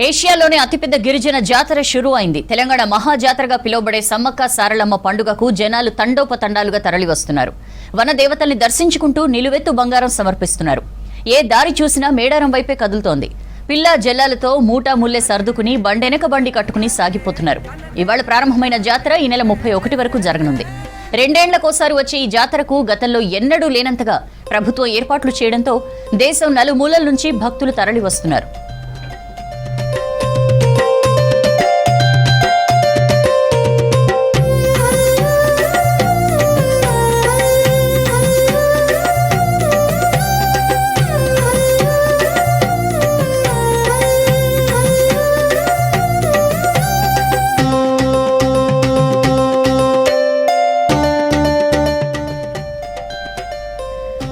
ఏషియాలోనే అతిపెద్ద గిరిజన జాతర షురూ అయింది. తెలంగాణ మహాజాతరగా పిలువబడే సమ్మక్క సారలమ్మ పండుగకు జనాలు తండోపతండాలుగా తరలివస్తున్నారు. వన దేవతల్ని దర్శించుకుంటూ నిలువెత్తు బంగారం సమర్పిస్తున్నారు. ఏ దారి చూసినా మేడారం వైపే కదులుతోంది. పిల్ల జల్లాలతో మూటా ముల్లె సర్దుకుని బండెనక బండి కట్టుకుని సాగిపోతున్నారు. ఇవాళ ప్రారంభమైన జాతర ఈ నెల 31 వరకు జరగనుంది. 2 ఏళ్లకోసారి వచ్చే ఈ జాతరకు గతంలో ఎన్నడూ లేనంతగా ప్రభుత్వం ఏర్పాట్లు చేయడంతో దేశం నలుమూలల నుంచి భక్తులు తరలి వస్తున్నారు.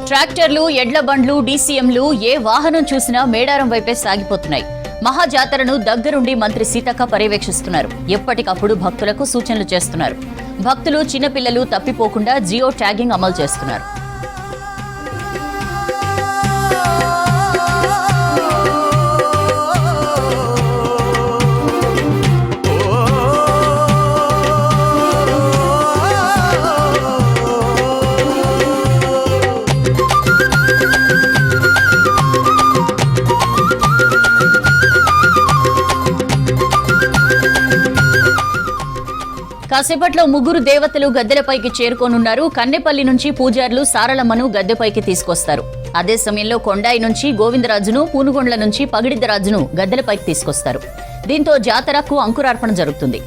ట్రాక్టర్లు, ఎడ్ల బండ్లు, డీసీఎంలు ఏ వాహనం చూసినా మేడారం వైపే సాగిపోతున్నాయి. మహాజాతరను దగ్గరుండి మంత్రి సీతక్క పర్యవేక్షిస్తున్నారు. ఎప్పటికప్పుడు భక్తులకు సూచనలు చేస్తున్నారు. భక్తులు, చిన్నపిల్లలు తప్పిపోకుండా జియో ట్యాగింగ్ అమలు చేస్తున్నారు. కాసేపట్లో ముగ్గురు దేవతలు గద్దెలపైకి చేరుకోనున్నారు. కన్నెపల్లి నుంచి పూజారులు సారలమ్మను గద్దెపైకి తీసుకొస్తారు. అదే సమయంలో కొండాయి నుంచి గోవిందరాజును, పూనుగొండ్ల నుంచి పగిడిద్దరాజును గద్దెలపైకి తీసుకొస్తారు. దీంతో జాతరకు అంకురార్పణ జరుగుతుంది.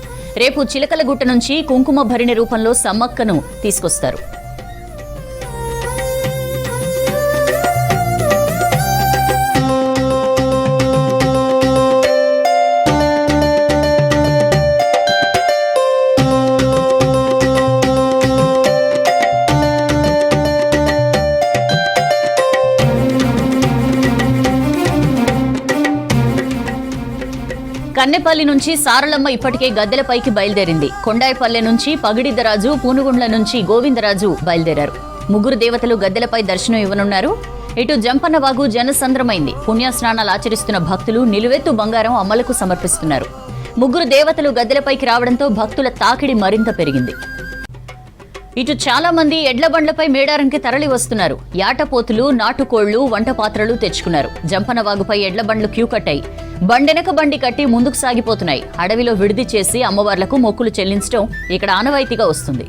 రేపు చిలకలగుట్ట నుంచి కుంకుమ భరిణి రూపంలో సమ్మక్కను తీసుకొస్తారు. కన్నెపల్లి నుంచి సారలమ్మ ఇప్పటికే గద్దెలపైకి బయలుదేరింది. కొండాయిపల్లె నుంచి పగిడిద్దరాజు, పూనుగుండ్ల నుంచి గోవిందరాజు బయలుదేరారు. ముగ్గురు దేవతలు గద్దెలపై దర్శనం ఇవ్వనున్నారు. ఇటు జంపన్నవాగు జనసంద్రమైంది. పుణ్యస్నానాలు ఆచరిస్తున్న భక్తులు నిలువెత్తు బంగారం అమ్మలకు సమర్పిస్తున్నారు. ముగ్గురు దేవతలు గద్దెలపైకి రావడంతో భక్తుల తాకిడి మరింత పెరిగింది. ఇటు చాలా మంది ఎడ్ల బండ్లపై మేడారంకి తరలి వస్తున్నారు. యాటపోతులు, నాటుకోళ్లు, వంట పాత్రలు తెచ్చుకున్నారు. జంపనవాగుపై ఎడ్ల బండ్లు క్యూ కట్టాయి. బండెనక బండి కట్టి ముందుకు సాగిపోతున్నాయి. అడవిలో విడిది చేసి అమ్మవార్లకు మొక్కులు చెల్లించడం ఇక్కడ ఆనవాయితీగా వస్తుంది.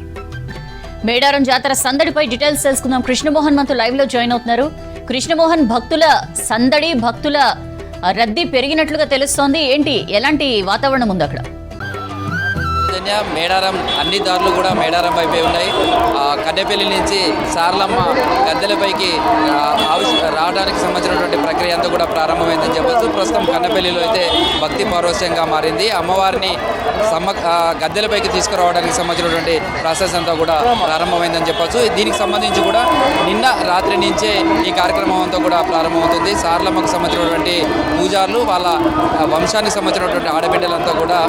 మేడారం జాతర సందడిపై డీటెయిల్స్ తెలుసుకుందాం. కృష్ణమోహన్ మనతో లైవ్ లో జాయిన్ అవుతున్నారు. కృష్ణమోహన్, భక్తుల సందడి, భక్తుల రద్దీ పెరిగినట్లుగా తెలుస్తోంది. ఏంటి, ఎలాంటి వాతావరణం ఉంది అక్కడ? మేడారం అన్ని దారులు కూడా మేడారం వైపే ఉన్నాయి. కన్నెపల్లి నుంచి సారలమ్మ గద్దెలపైకి రావడానికి సంబంధించినటువంటి ప్రక్రియ అంతా కూడా ప్రారంభమైందని చెప్పచ్చు. ప్రస్తుతం కన్నెపల్లిలో అయితే భక్తి పారవశ్యంగా మారింది. అమ్మవారిని గద్దెలపైకి తీసుకురావడానికి సంబంధించినటువంటి ప్రాసెస్ అంతా కూడా ప్రారంభమైందని చెప్పచ్చు. దీనికి సంబంధించి కూడా నిన్న రాత్రి నుంచే ఈ కార్యక్రమం అంతా కూడా ప్రారంభమవుతుంది. సారలమ్మకు సంబంధించినటువంటి పూజారులు, వాళ్ళ వంశానికి సంబంధించినటువంటి ఆడబిడ్డలంతా కూడా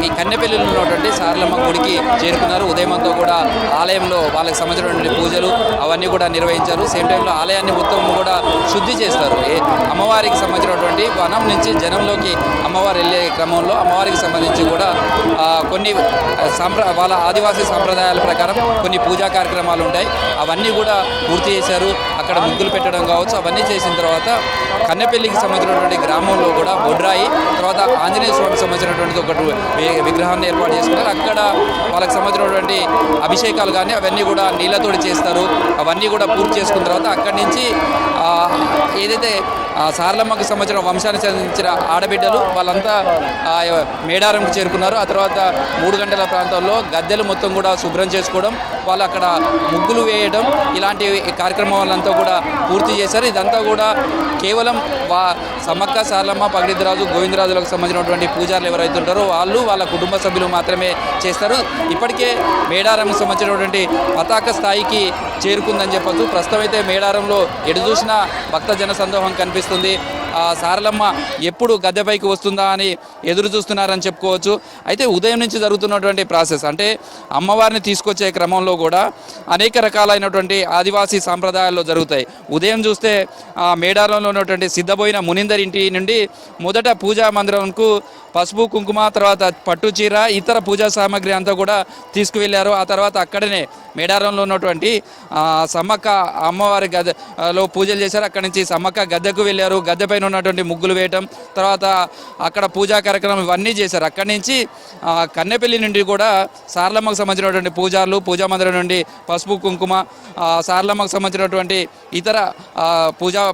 ఈ కన్నెపల్లిలో ఉన్నటువంటి సారలమ్మ గుడికి చేరుకున్నారు. ఉదయం అంతా కూడా ఆలయంలో వాళ్ళకి సంబంధించినటువంటి పూజలు అవన్నీ కూడా నిర్వహించారు. సేమ్ టైంలో ఆలయాన్ని మొత్తం కూడా శుద్ధి చేస్తారు. అమ్మవారికి సంబంధించినటువంటి వనం నుంచి జనంలోకి అమ్మవారు వెళ్ళే క్రమంలో అమ్మవారికి సంబంధించి కూడా కొన్ని వాళ్ళ ఆదివాసీ సంప్రదాయాల ప్రకారం కొన్ని పూజా కార్యక్రమాలు ఉంటాయి. అవన్నీ కూడా పూర్తి చేశారు. అక్కడ ముగ్గులు పెట్టడం కావచ్చు, అవన్నీ చేసిన తర్వాత కన్నెపల్లికి సంబంధించినటువంటి గ్రామంలో కూడా బొడ్రాయి, తర్వాత ఆంజనేయ స్వామికి సంబంధించినటువంటి ఒకటి విగ్రహాన్ని ఏర్పాటు చేసుకున్నారు. అక్కడ వాళ్ళకి సంబంధించినటువంటి అభిషేకాలు కానీ అవన్నీ కూడా నీళ్ళతోటి చేస్తారు. అవన్నీ కూడా పూర్తి చేసుకున్న తర్వాత అక్కడి నుంచి ఏదైతే సారలమ్మకు సంబంధించిన వంశానికి సంబంధించిన ఆడబిడ్డలు వాళ్ళంతా మేడారంకు చేరుకున్నారు. ఆ తర్వాత 3 గంటల ప్రాంతంలో గద్దెలు మొత్తం కూడా శుభ్రం చేసుకోవడం, వాళ్ళు అక్కడ ముగ్గులు వేయడం, ఇలాంటి కార్యక్రమాలంతా కూడా పూర్తి చేశారు. ఇదంతా కూడా కేవలం సమ్మక్క సారలమ్మ, పగిడిద్దరాజు, గోవిందరాజులకు సంబంధించినటువంటి పూజారులు ఎవరైతే ఉంటారో వాళ్ళు, వాళ్ళ కుటుంబ సభ్యులు మాత్రమే చేస్తారు. ఇప్పటికే మేడారంకు సంబంధించినటువంటి పతాక స్థాయికి చేరుకుందని చెప్పచ్చు. ప్రస్తుతం అయితే మేడారంలో ఎటు చూసినా భక్త జన సందోహం కనిపిస్తుంది. సారలమ్మ ఎప్పుడు గద్దెపైకి వస్తుందా అని ఎదురు చూస్తున్నారని చెప్పుకోవచ్చు. అయితే ఉదయం నుంచి జరుగుతున్నటువంటి ప్రాసెస్ అంటే అమ్మవారిని తీసుకొచ్చే క్రమంలో కూడా అనేక రకాలైనటువంటి ఆదివాసీ సాంప్రదాయాల్లో జరుగుతాయి. ఉదయం చూస్తే మేడారంలో ఉన్నటువంటి సిద్ధబోయిన మునిందర్ ఇంటి నుండి మొదట పూజా మందిరంకు పసుపు కుంకుమ, తర్వాత పట్టు చీర, ఇతర పూజా సామాగ్రి అంతా కూడా తీసుకువెళ్ళారు. ఆ తర్వాత అక్కడనే మేడారంలో ఉన్నటువంటి సమ్మక్క అమ్మవారి గద్దెలో పూజలు చేశారు. అక్కడి నుంచి సమ్మక్క గద్దెకు వెళ్ళారు. గద్దె పైన ఉన్నటువంటి ముగ్గులు వేయటం, తర్వాత అక్కడ పూజా కార్యక్రమం ఇవన్నీ చేశారు. అక్కడి నుంచి కన్నెపల్లి నుండి కూడా సారలమ్మకు సంబంధించినటువంటి పూజారులు పూజా మందిరం నుండి పసుపు కుంకుమ, సారలమ్మకు సంబంధించినటువంటి ఇతర పూజా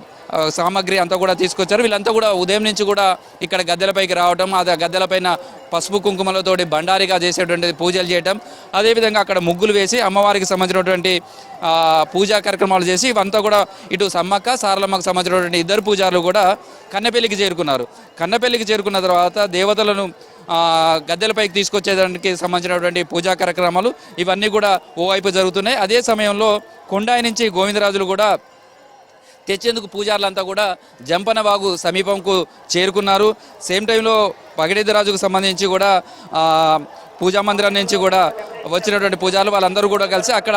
సామాగ్రి అంతా కూడా తీసుకొచ్చారు. వీళ్ళంతా కూడా ఉదయం నుంచి కూడా ఇక్కడ గద్దెలపైకి రావడం, ఆ గద్దెలపైన పసుపు కుంకుమలతోటి బండారిగా చేసేటువంటి పూజలు చేయటం, అదేవిధంగా అక్కడ ముగ్గులు వేసి అమ్మవారికి సంబంధించినటువంటి పూజా కార్యక్రమాలు చేసి ఇవంతా కూడా ఇటు సమ్మక్క సారలమ్మకు సంబంధించినటువంటి ఇద్దరు పూజారులు కూడా కన్నెపల్లికి చేరుకున్నారు. కన్నెపల్లికి చేరుకున్న తర్వాత దేవతలను గద్దెలపైకి తీసుకొచ్చేదానికి సంబంధించినటువంటి పూజా కార్యక్రమాలు ఇవన్నీ కూడా ఓవైపు జరుగుతున్నాయి. అదే సమయంలో కొండాయి నుంచి గోవిందరాజులు కూడా తెచ్చేందుకు పూజారులంతా కూడా జంపనవాగు సమీపంకు చేరుకున్నారు. సేమ్ టైంలో పగిడిద్దరాజుకు సంబంధించి కూడా పూజా మందిరం నుంచి కూడా వచ్చినటువంటి పూజారులు వాళ్ళందరూ కూడా కలిసి అక్కడ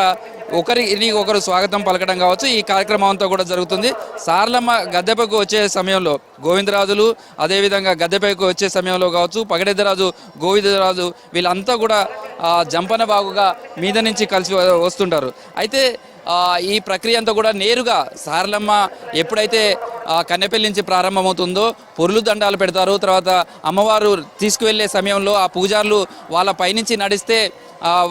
ఒకరికి ఒకరు స్వాగతం పలకడం కావచ్చు, ఈ కార్యక్రమం అంతా కూడా జరుగుతుంది. సారలమ్మ గద్దెపైకి వచ్చే సమయంలో గోవిందరాజులు, అదేవిధంగా గద్దెపైకి వచ్చే సమయంలో కావచ్చు పగిడిద్దరాజు, గోవిందరాజు వీళ్ళంతా కూడా జంపనవాగుగా మీద నుంచి కలిసి వస్తుంటారు. అయితే ఈ ప్రక్రియ అంతా కూడా నేరుగా సారలమ్మ ఎప్పుడైతే కన్నెపల్లి నుంచి ప్రారంభమవుతుందో పొర్లు దండాలు పెడతారు. తర్వాత అమ్మవారు తీసుకువెళ్ళే సమయంలో ఆ పూజారులు వాళ్ళ పైనుంచి నడిస్తే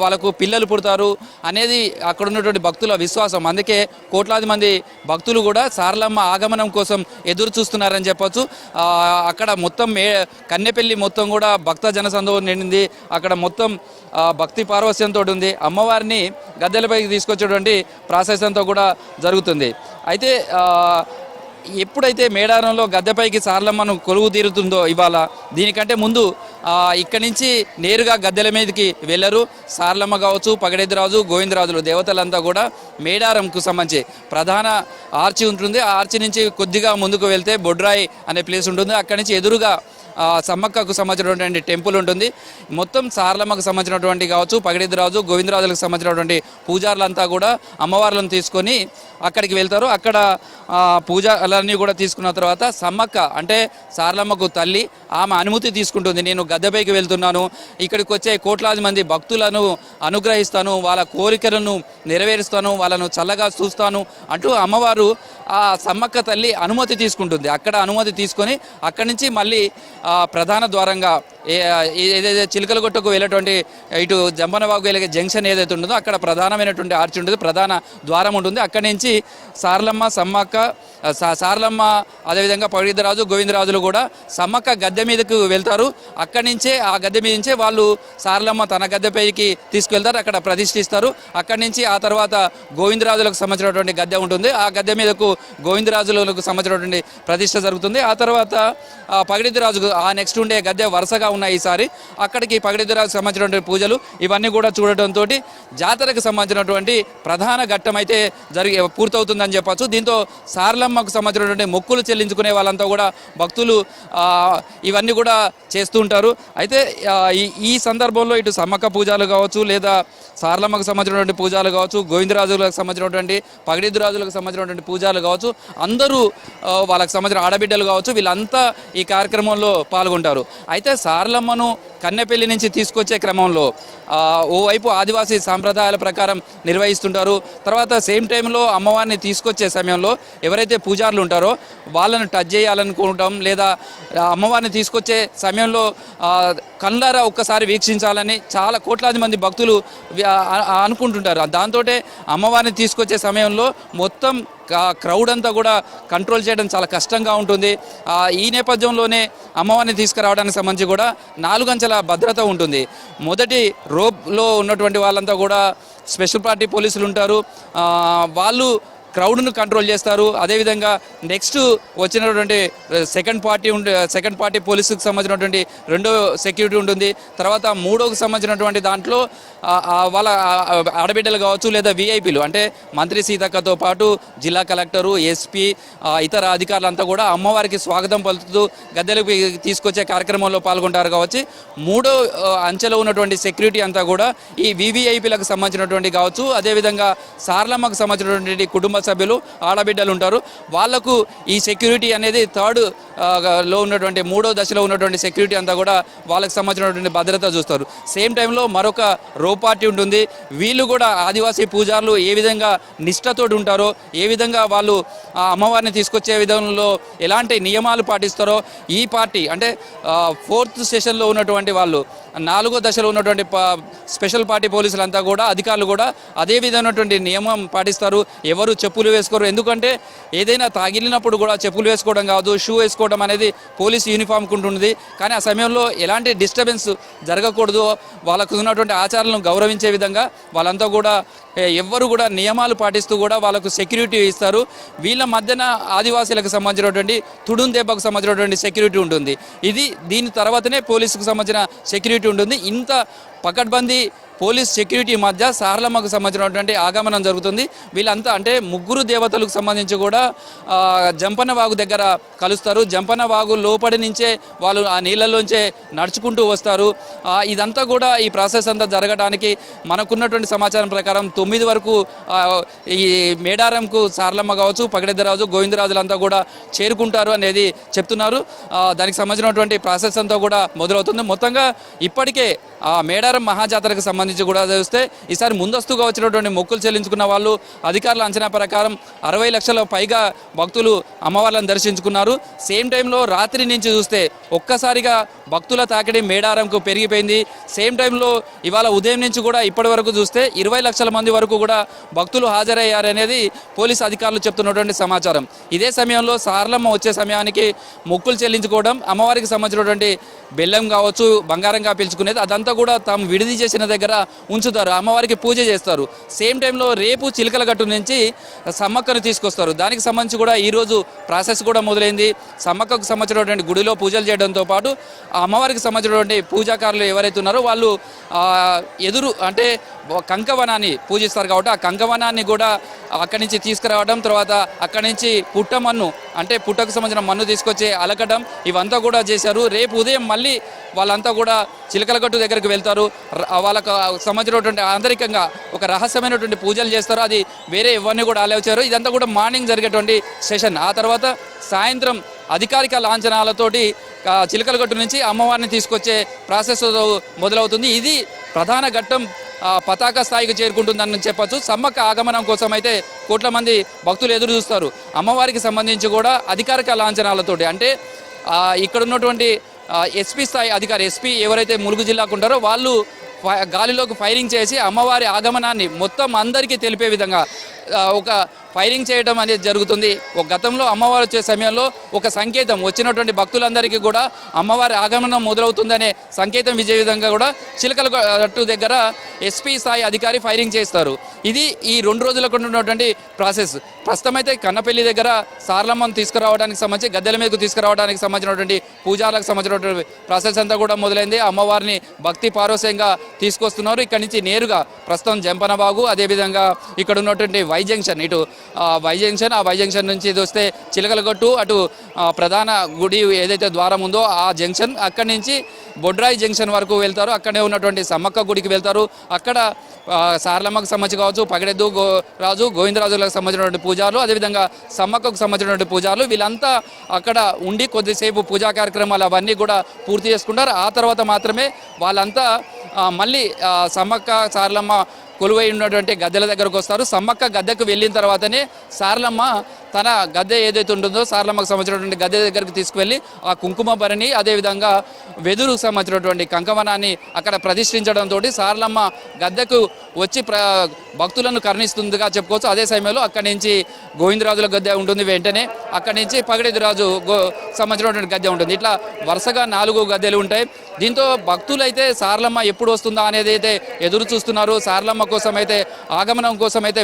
వాళ్ళకు పిల్లలు పుడతారు అనేది అక్కడ ఉన్నటువంటి భక్తుల విశ్వాసం. అందుకే కోట్లాది మంది భక్తులు కూడా సారలమ్మ ఆగమనం కోసం ఎదురు చూస్తున్నారని చెప్పొచ్చు. అక్కడ మొత్తం కన్నెపల్లి మొత్తం కూడా భక్త జనసందోహం నిండింది. అక్కడ మొత్తం భక్తి పార్వశ్యంతో ఉంది. అమ్మవారిని గద్దెలపైకి తీసుకొచ్చేటువంటి ప్రాసెస్ అంతా కూడా జరుగుతుంది. అయితే ఎప్పుడైతే మేడారంలో గద్దెపైకి సారలమ్మను కొలువు తీరుతుందో ఇవాళ, దీనికంటే ముందు ఇక్కడి నుంచి నేరుగా గద్దెల మీదకి వెళ్ళరు. సారలమ్మ కావచ్చు, పగడెద్దురాజు, గోవిందరాజులు దేవతలంతా కూడా మేడారంకు సంబంధించి ప్రధాన ఆర్చి ఉంటుంది. ఆ ఆర్చి నుంచి కొద్దిగా ముందుకు వెళ్తే బొడ్రాయి అనే ప్లేస్ ఉంటుంది. అక్కడి నుంచి ఎదురుగా సమ్మక్కకు సంబంధించినటువంటి టెంపుల్ ఉంటుంది. మొత్తం సారలమ్మకు సంబంధించినటువంటి కావచ్చు పగిడిద్దరాజు, గోవిందరాజులకు సంబంధించినటువంటి పూజారులంతా కూడా అమ్మవార్లను తీసుకొని అక్కడికి వెళ్తారు. అక్కడ పూజలన్నీ కూడా తీసుకున్న తర్వాత సమ్మక్క అంటే సారలమ్మకు తల్లి, ఆమె అనుమతి తీసుకుంటుంది. నేను గద్దెపైకి వెళ్తున్నాను, ఇక్కడికి వచ్చే కోట్లాది మంది భక్తులను అనుగ్రహిస్తాను, వాళ్ళ కోరికలను నెరవేరుస్తాను, వాళ్ళను చల్లగా చూస్తాను అంటూ అమ్మవారు ఆ సమ్మక్క తల్లి అనుమతి తీసుకుంటుంది. అక్కడ అనుమతి తీసుకొని అక్కడి నుంచి మళ్ళీ ప్రధాన ద్వారంగా ఏదైతే చిలకలగుట్టకు వెళ్ళేటువంటి ఇటు జంపనవాగు వెళ్ళే జంక్షన్ ఏదైతే ఉంటుందో అక్కడ ప్రధానమైనటువంటి ఆర్చి ఉంటుంది, ప్రధాన ద్వారం ఉంటుంది. అక్కడి నుంచి సారలమ్మ, సమ్మక్క, సారలమ్మ అదేవిధంగా పగిడిద్దరాజు, గోవిందరాజులు కూడా సమ్మక్క గద్దె మీదకు వెళ్తారు. అక్కడి నుంచే ఆ గద్దె మీద నుంచే వాళ్ళు సారలమ్మ తన గద్దెపైకి తీసుకువెళ్తారు, అక్కడ ప్రతిష్ఠిస్తారు. అక్కడి నుంచి ఆ తర్వాత గోవిందరాజులకు సంబంధించినటువంటి గద్దె ఉంటుంది. ఆ గద్దె మీదకు గోవిందరాజులకు సంబంధించినటువంటి ప్రతిష్ఠ జరుగుతుంది. ఆ తర్వాత పగిడిద్దరాజుకు ఆ నెక్స్ట్ ఉండే గద్దె వరుసగా ఉన్నాయి. ఈసారి అక్కడికి పగిడిద్దరాజుకు సంబంధించినటువంటి పూజలు ఇవన్నీ కూడా చూడటంతో జాతరకు సంబంధించినటువంటి ప్రధాన ఘట్టం అయితే పూర్తవుతుందని చెప్పచ్చు. దీంతో సారలమ్మకు సంబంధించినటువంటి మొక్కులు చెల్లించుకునే వాళ్ళంతా కూడా భక్తులు ఇవన్నీ కూడా చేస్తూ ఉంటారు. అయితే ఈ సందర్భంలో ఇటు సమ్మక్క పూజలు కావచ్చు, లేదా సారలమ్మకు సంబంధించినటువంటి పూజలు కావచ్చు, గోవిందరాజులకు సంబంధించినటువంటి పగిడిద్దరాజులకు సంబంధించినటువంటి పూజలు కావచ్చు, అందరూ వాళ్ళకి సంబంధించిన ఆడబిడ్డలు కావచ్చు, వీళ్ళంతా ఈ కార్యక్రమంలో పాల్గొంటారు. అయితే సారలమ్మను కన్నెపల్లి నుంచి తీసుకొచ్చే క్రమంలో ఓవైపు ఆదివాసీ సాంప్రదాయాల ప్రకారం నిర్వహిస్తుంటారు. తర్వాత సేమ్ టైంలో అమ్మవారిని తీసుకొచ్చే సమయంలో ఎవరైతే పూజారులు ఉంటారో వాళ్ళను టచ్ చేయాలనుకుంటాం, లేదా అమ్మవారిని తీసుకొచ్చే సమయంలో కళ్ళారా ఒక్కసారి వీక్షించాలని చాలా కోట్లాది మంది భక్తులు అనుకుంటుంటారు. దాంతో అమ్మవారిని తీసుకొచ్చే సమయంలో మొత్తం క్రౌడ్ అంతా కూడా కంట్రోల్ చేయడం చాలా కష్టంగా ఉంటుంది. ఈ నేపథ్యంలోనే అమ్మవారిని తీసుకురావడానికి సంబంధించి కూడా 4 అంచెల భద్రత ఉంటుంది. మొదటి రోప్లో ఉన్నటువంటి వాళ్ళంతా కూడా స్పెషల్ పార్టీ పోలీసులు ఉంటారు. వాళ్ళు క్రౌడ్ను కంట్రోల్ చేస్తారు. అదేవిధంగా నెక్స్ట్ వచ్చినటువంటి సెకండ్ పార్టీ పోలీసుకు సంబంధించినటువంటి రెండో సెక్యూరిటీ ఉంటుంది. తర్వాత మూడోకి సంబంధించినటువంటి దాంట్లో వాళ్ళ ఆడబిడ్డలు కావచ్చు లేదా విఐపీలు అంటే మంత్రి సీతక్కతో పాటు జిల్లా కలెక్టరు, ఎస్పీ, ఇతర అధికారులంతా కూడా అమ్మవారికి స్వాగతం పలుకుతూ గద్దెలకు తీసుకొచ్చే కార్యక్రమంలో పాల్గొంటారు కావచ్చు. మూడో అంచెలో ఉన్నటువంటి సెక్యూరిటీ అంతా కూడా ఈ వివిఐపీలకు సంబంధించినటువంటి కావచ్చు, అదేవిధంగా సార్లమ్మకు సంబంధించినటువంటి కుటుంబ సభ్యులు, ఆడబిడ్డలు ఉంటారు. వాళ్లకు ఈ సెక్యూరిటీ అనేది లో ఉన్నటువంటి మూడో దశలో ఉన్నటువంటి సెక్యూరిటీ అంతా కూడా వాళ్ళకి సంబంధించినటువంటి భద్రత చూస్తారు. సేమ్ టైంలో మరొక రో పార్టీ ఉంటుంది. వీళ్ళు కూడా ఆదివాసీ పూజారులు ఏ విధంగా నిష్ఠతోటి ఉంటారో, ఏ విధంగా వాళ్ళు అమ్మవారిని తీసుకొచ్చే విధంలో ఎలాంటి నియమాలు పాటిస్తారో ఈ పార్టీ అంటే 4th సెషన్లో ఉన్నటువంటి వాళ్ళు, 4వ దశలో ఉన్నటువంటి స్పెషల్ పార్టీ పోలీసులంతా కూడా అధికారులు కూడా అదే విధమైనటువంటి నియమం పాటిస్తారు. ఎవరు చెప్పులు వేసుకోరు. ఎందుకంటే ఏదైనా తాగిలినప్పుడు కూడా చెప్పులు వేసుకోవడం కాదు, షూ వేసుకోవడం అనేది పోలీస్ యూనిఫామ్కి ఉంటుంది. కానీ ఆ సమయంలో ఎలాంటి డిస్టర్బెన్స్ జరగకూడదు, వాళ్ళకు ఉన్నటువంటి ఆచారాలను గౌరవించే విధంగా వాళ్ళంతా కూడా ఎవ్వరు కూడా నియమాలు పాటిస్తూ కూడా వాళ్ళకు సెక్యూరిటీ ఇస్తారు. వీళ్ళ మధ్యన ఆదివాసీలకు సంబంధించినటువంటి తుడుం దెబ్బకు సంబంధించినటువంటి సెక్యూరిటీ ఉంటుంది. దీని తర్వాతనే పోలీసుకు సంబంధించిన సెక్యూరిటీ ఉంటుంది. ఇంత పకడ్బందీ పోలీస్ సెక్యూరిటీ మధ్య సారలమ్మకు సంబంధించినటువంటి ఆగమనం జరుగుతుంది. వీళ్ళంతా అంటే ముగ్గురు దేవతలకు సంబంధించి కూడా జంపన్న వాగు దగ్గర కలుస్తారు. జంపన్న వాగు లోపలి నుంచే వాళ్ళు ఆ నీళ్ళలోంచే నడుచుకుంటూ వస్తారు. ఇదంతా కూడా ఈ ప్రాసెస్ అంతా జరగడానికి మనకున్నటువంటి సమాచారం ప్రకారం 9 వరకు ఈ మేడారంకు సారలమ్మ కావచ్చు, పగడెద్దరాజు, గోవిందరాజులంతా కూడా చేరుకుంటారు అనేది చెప్తున్నారు. దానికి సంబంధించినటువంటి ప్రాసెస్ అంతా కూడా మొదలవుతుంది. మొత్తంగా ఇప్పటికే మేడారం మహాజాతరకు సంబంధించి కూడా చూస్తే ఈసారి ముందస్తుగా వచ్చినటువంటి మొక్కులు చెల్లించుకున్న వాళ్ళు అధికారుల అంచనా ప్రకారం 60 లక్షల పైగా భక్తులు అమ్మవార్లను దర్శించుకున్నారు. సేమ్ టైంలో రాత్రి నుంచి చూస్తే ఒక్కసారిగా భక్తుల తాకిడి మేడారంకు పెరిగిపోయింది. సేమ్ టైంలో ఇవాళ ఉదయం నుంచి కూడా ఇప్పటి వరకు చూస్తే 20 లక్షల మంది వరకు కూడా భక్తులు హాజరయ్యారనేది పోలీసు అధికారులు చెప్తున్నటువంటి సమాచారం. ఇదే సమయంలో సారలమ్మ వచ్చే సమయానికి మొక్కులు చెల్లించుకోవడం, అమ్మవారికి సంబంధించినటువంటి బెల్లం కావచ్చు, బంగారంగా పిలుచుకునేది అదంతా కూడా తాము విడిది చేసిన దగ్గర ఉంచుతారు. అమ్మవారికి పూజ చేస్తారు. సేమ్ టైంలో రేపు చిలకలగట్టు నుంచి సమ్మక్కను తీసుకొస్తారు. దానికి సంబంధించి కూడా ఈరోజు ప్రాసెస్ కూడా మొదలైంది. సమ్మక్కకు సంబంధించినటువంటి గుడిలో పూజలు చేయడంతో పాటు అమ్మవారికి సంబంధించినటువంటి పూజాకారులు ఎవరైతే ఉన్నారో వాళ్ళు ఎదురు అంటే కంకవనాన్ని పూజిస్తారు కాబట్టి ఆ కంకవనాన్ని కూడా అక్కడి నుంచి తీసుకురావడం, తర్వాత అక్కడి నుంచి పుట్టమన్ను అంటే పుట్టకు సంబంధించిన మన్ను తీసుకొచ్చి అలకడం ఇవంతా కూడా చేశారు. రేపు ఉదయం మళ్ళీ వాళ్ళంతా కూడా చిలకలగట్టు దగ్గరికి వెళ్తారు. వాళ్ళకు సంబంధించినటువంటి ఆంతరికంగా ఒక రహస్యమైనటువంటి పూజలు చేస్తారు. అది వేరే ఎవరిని కూడా ఆలోచించారు. ఇదంతా కూడా మార్నింగ్ జరిగేటువంటి సెషన్. ఆ తర్వాత సాయంత్రం అధికారిక లాంఛనాలతోటి చిలకలగట్టు నుంచి అమ్మవారిని తీసుకొచ్చే ప్రాసెస్ మొదలవుతుంది. ఇది ప్రధాన ఘట్టం పతాక స్థాయికి చేరుకుంటుందని చెప్పచ్చు. సమ్మక్క ఆగమనం కోసం అయితే కోట్ల మంది భక్తులు ఎదురు చూస్తారు. అమ్మవారికి సంబంధించి కూడా అధికారిక లాంఛనాలతోటి అంటే ఇక్కడ ఉన్నటువంటి ఎస్పీ స్థాయి అధికారి, ఎస్పీ ఎవరైతే ములుగు జిల్లాకు ఉంటారో వాళ్ళు గాలిలోకి ఫైరింగ్ చేసి అమ్మవారి ఆగమనాన్ని మొత్తం అందరికీ తెలిపే విధంగా ఒక ఫైరింగ్ చేయడం అనేది జరుగుతుంది. ఒక గతంలో అమ్మవారు వచ్చే సమయంలో ఒక సంకేతం వచ్చినటువంటి భక్తులందరికీ కూడా అమ్మవారి ఆగమనం మొదలవుతుందనే సంకేతం ఇచ్చే విధంగా కూడా చిలకలగట్టు దగ్గర ఎస్పీ స్థాయి అధికారి ఫైరింగ్ చేస్తారు. ఇది ఈ 2 రోజులకు ఉన్నటువంటి ప్రాసెస్. ప్రస్తుతం అయితే కన్నపల్లి దగ్గర సారలమ్మను తీసుకురావడానికి సంబంధించి గద్దెల మీదకు తీసుకురావడానికి సంబంధించినటువంటి పూజాలకు సంబంధించినటువంటి ప్రాసెస్ అంతా కూడా మొదలైంది. అమ్మవారిని భక్తి పారవస్యంగా తీసుకొస్తున్నారు. ఇక్కడి నుంచి నేరుగా ప్రస్తుతం జంపనబాగు, అదేవిధంగా ఇక్కడ ఉన్నటువంటి వై జంక్షన్, ఇటు వై జంక్షన్ నుంచి ఇది వస్తే చిలకలగట్టు, అటు ప్రధాన గుడి ఏదైతే ద్వారం ఉందో ఆ జంక్షన్, అక్కడి నుంచి బొడ్రాయి జంక్షన్ వరకు వెళ్తారు. అక్కడే ఉన్నటువంటి సమ్మక్క గుడికి వెళ్తారు. అక్కడ సారలమ్మకు సంబంధించి కావచ్చు, పగడెద్దు రాజు, గోవిందరాజులకు సంబంధించినటువంటి పూజారులు, అదేవిధంగా సమ్మక్కకు సంబంధించినటువంటి పూజారులు వీళ్ళంతా అక్కడ ఉండి కొద్దిసేపు పూజా కార్యక్రమాలు అవన్నీ కూడా పూర్తి చేసుకుంటారు. ఆ తర్వాత మాత్రమే వాళ్ళంతా మళ్ళీ సమ్మక్క సారలమ్మ కొలువై ఉన్నటువంటి గద్దెల దగ్గరకు వస్తారు. సమ్మక్క గద్దెకు వెళ్ళిన తర్వాతనే సారలమ్మ తన గద్దె ఏదైతే ఉంటుందో సారలమ్మకు సంబంధించినటువంటి గద్దె దగ్గరికి తీసుకువెళ్ళి ఆ కుంకుమ భరణి అదేవిధంగా వెదురుకు సంబంధించినటువంటి కంకవనాన్ని అక్కడ ప్రతిష్ఠించడంతో సారలమ్మ గద్దెకు వచ్చి భక్తులను కరుణిస్తుందిగా చెప్పుకోవచ్చు. అదే సమయంలో అక్కడి నుంచి గోవిందరాజుల గద్దె ఉంటుంది, వెంటనే అక్కడి నుంచి పగడిరాజు సంబంధించినటువంటి గద్దె ఉంటుంది. ఇట్లా వరుసగా 4 గద్దెలు ఉంటాయి. దీంతో భక్తులు అయితే సారలమ్మ ఎప్పుడు వస్తుందా అనేది అయితే ఎదురు చూస్తున్నారు. సారలమ్మ కోసం అయితే ఆగమనం కోసం అయితే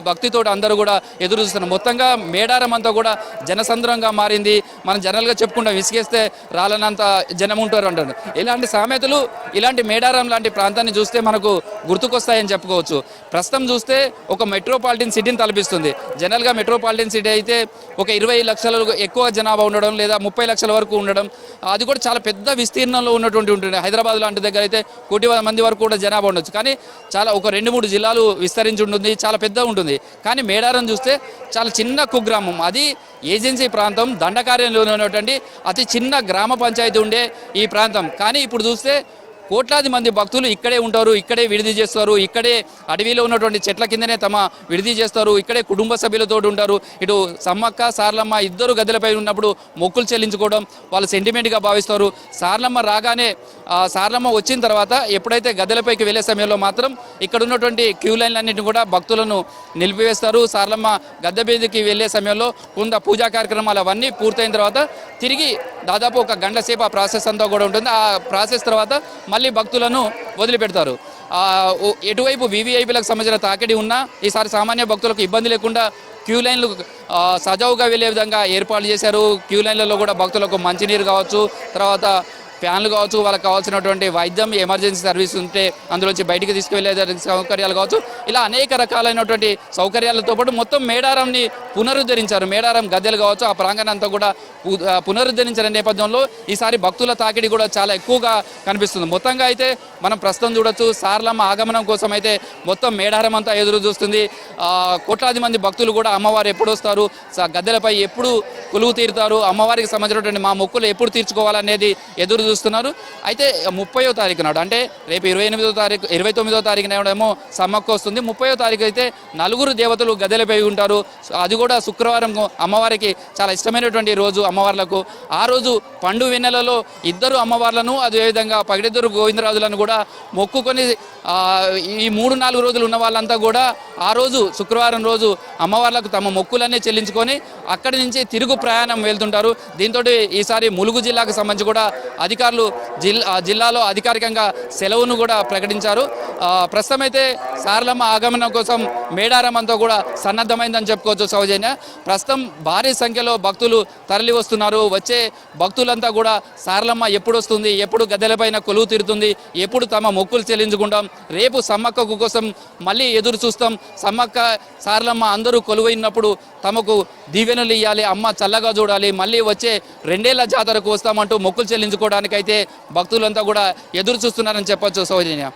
భక్తితో అందరూ కూడా ఎదురు చూస్తున్నారు. మొత్తంగా మేడారం అంతా కూడా జనసంద్రంగా మారింది. మనం జనరల్గా చెప్పుకుంటాం విసిగేస్తే రాలనంత జనం ఉంటారు అంటారు. ఇలాంటి సామెతలు ఇలాంటి మేడారం లాంటి ప్రాంతాన్ని చూస్తే మనకు గుర్తుకొస్తాయని చెప్పుకోవచ్చు. ప్రస్తుతం చూస్తే ఒక మెట్రోపాలిటన్ సిటీని తలపిస్తుంది. జనరల్గా మెట్రోపాలిటన్ సిటీ అయితే ఒక 20 లక్షల ఎక్కువ జనాభా ఉండడం లేదా 30 లక్షల వరకు ఉండడం, అది కూడా చాలా పెద్ద విస్తీర్ణంలో ఉన్నటువంటి ఉంటుంది. హైదరాబాద్ లాంటి దగ్గర అయితే 1 కోటి మంది వరకు కూడా జనాభా ఉండొచ్చు. కానీ చాలా ఒక 2-3 జిల్లాలు విస్తరించి ఉంటుంది, చాలా పెద్ద ఉంటుంది. కానీ మేడారం చూస్తే చాలా చిన్న కుగ్రామం, అది ఏజెన్సీ ప్రాంతం, దండకార్యంలో ఉన్నటువంటి అతి చిన్న గ్రామ పంచాయతీ ఉండే ఈ ప్రాంతం. కానీ ఇప్పుడు చూస్తే కోట్లాది మంది భక్తులు ఇక్కడే ఉంటారు, ఇక్కడే విడిది చేస్తారు, ఇక్కడే అడవిలో ఉన్నటువంటి చెట్ల కిందనే తమ విడిది చేస్తారు, ఇక్కడే కుటుంబ సభ్యులతో ఉంటారు. ఇటు సమ్మక్క సారలమ్మ ఇద్దరు గద్దెలపై ఉన్నప్పుడు మొక్కులు చెల్లించుకోవడం వాళ్ళు సెంటిమెంట్గా భావిస్తారు. సారలమ్మ రాగానే సారలమ్మ వచ్చిన తర్వాత ఎప్పుడైతే గద్దెలపైకి వెళ్ళే సమయంలో మాత్రం ఇక్కడ ఉన్నటువంటి క్యూ లైన్లన్నింటినీ కూడా భక్తులను నిలిపివేస్తారు. సారలమ్మ గద్దె మీదకి వెళ్ళే సమయంలో కొంత పూజా కార్యక్రమాలు అవన్నీ పూర్తయిన తర్వాత తిరిగి దాదాపు 1 గంట సేపు ఆ ప్రాసెస్ అంతా కూడా ఉంటుంది. ఆ ప్రాసెస్ తర్వాత మళ్ళీ భక్తులను వదిలిపెడతారు. ఎటువైపు వీవీఐపీలకు సంబంధించిన తాకిడి ఉన్నా ఈసారి సామాన్య భక్తులకు ఇబ్బంది లేకుండా క్యూ లైన్లు సజావుగా వెళ్ళే విధంగా ఏర్పాటు చేశారు. క్యూ లైన్లలో కూడా భక్తులకు మంచినీరు కావచ్చు, తర్వాత ఫ్యాన్లు కావచ్చు, వాళ్ళకి కావాల్సినటువంటి వైద్యం ఎమర్జెన్సీ సర్వీస్ ఉంటే అందులోంచి బయటికి తీసుకువెళ్ళే సౌకర్యాలు కావచ్చు, ఇలా అనేక రకాలైనటువంటి సౌకర్యాలతో పాటు మొత్తం మేడారంని పునరుద్ధరించారు. మేడారం గద్దెలు కావచ్చు, ఆ ప్రాంగణం అంతా కూడా పునరుద్ధరించిన నేపథ్యంలో ఈసారి భక్తుల తాకిడి కూడా చాలా ఎక్కువగా కనిపిస్తుంది. మొత్తంగా అయితే మనం ప్రస్తుతం చూడొచ్చు, సారలమ్మ ఆగమనం కోసం అయితే మొత్తం మేడారం అంతా ఎదురు చూస్తుంది. కోట్లాది మంది భక్తులు కూడా అమ్మవారు ఎప్పుడు వస్తారు, గద్దెలపై ఎప్పుడు కొలువు తీరుతారు, అమ్మవారికి సంబంధించినటువంటి మా మొక్కులు ఎప్పుడు తీర్చుకోవాలనేది ఎదురు చూస్తున్నారు. అయితే 30వ తారీఖు నాడు, అంటే రేపు 29వ తారీఖు నాడేమో సమ్మక్క వస్తుంది. 30వ తారీఖు అయితే 4 దేవతలు గద్దెలపై ఉంటారు. అది కూడా శుక్రవారం అమ్మవారికి చాలా ఇష్టమైనటువంటి రోజు అమ్మవార్లకు. ఆ రోజు పండు వెన్నెలలో 2 అమ్మవార్లను అదేవిధంగా పగిడిద్దరు గోవిందరాజులను కూడా మొక్కుకొని ఈ 3-4 రోజులు ఉన్న వాళ్ళంతా కూడా ఆ రోజు శుక్రవారం రోజు అమ్మవార్లకు తమ మొక్కులన్నీ చెల్లించుకొని అక్కడి నుంచి తిరుగు ప్రయాణం వెళ్తుంటారు. దీంతో ఈసారి ములుగు జిల్లాకు సంబంధించి కూడా అధికారులు జిల్లాలో అధికారికంగా సెలవును కూడా ప్రకటించారు. ప్రస్తుతం అయితే సారలమ్మ ఆగమనం కోసం మేడారం అంతా కూడా సన్నద్ధమైందని చెప్పుకోవచ్చు. సౌజన్య, ప్రస్తుతం భారీ సంఖ్యలో భక్తులు తరలి వస్తున్నారు. వచ్చే భక్తులంతా కూడా సారలమ్మ ఎప్పుడు వస్తుంది, ఎప్పుడు గద్దెలపైన కొలువు తీరుతుంది, ఎప్పుడు తమ మొక్కులు చెల్లించుకుంటాం, రేపు సమ్మక్క కోసం మళ్ళీ ఎదురు చూస్తాం, సమ్మక్క సారలమ్మ అందరూ కొలువైనప్పుడు తమకు దీవెనలు ఇవ్వాలి, అమ్మ చల్లగా చూడాలి, మళ్ళీ వచ్చే 2 ఏళ్ల జాతరకు వస్తామంటూ మొక్కులు చెల్లించుకోవడానికైతే భక్తులంతా కూడా ఎదురు చూస్తున్నారని చెప్పొచ్చు. సౌజన్య.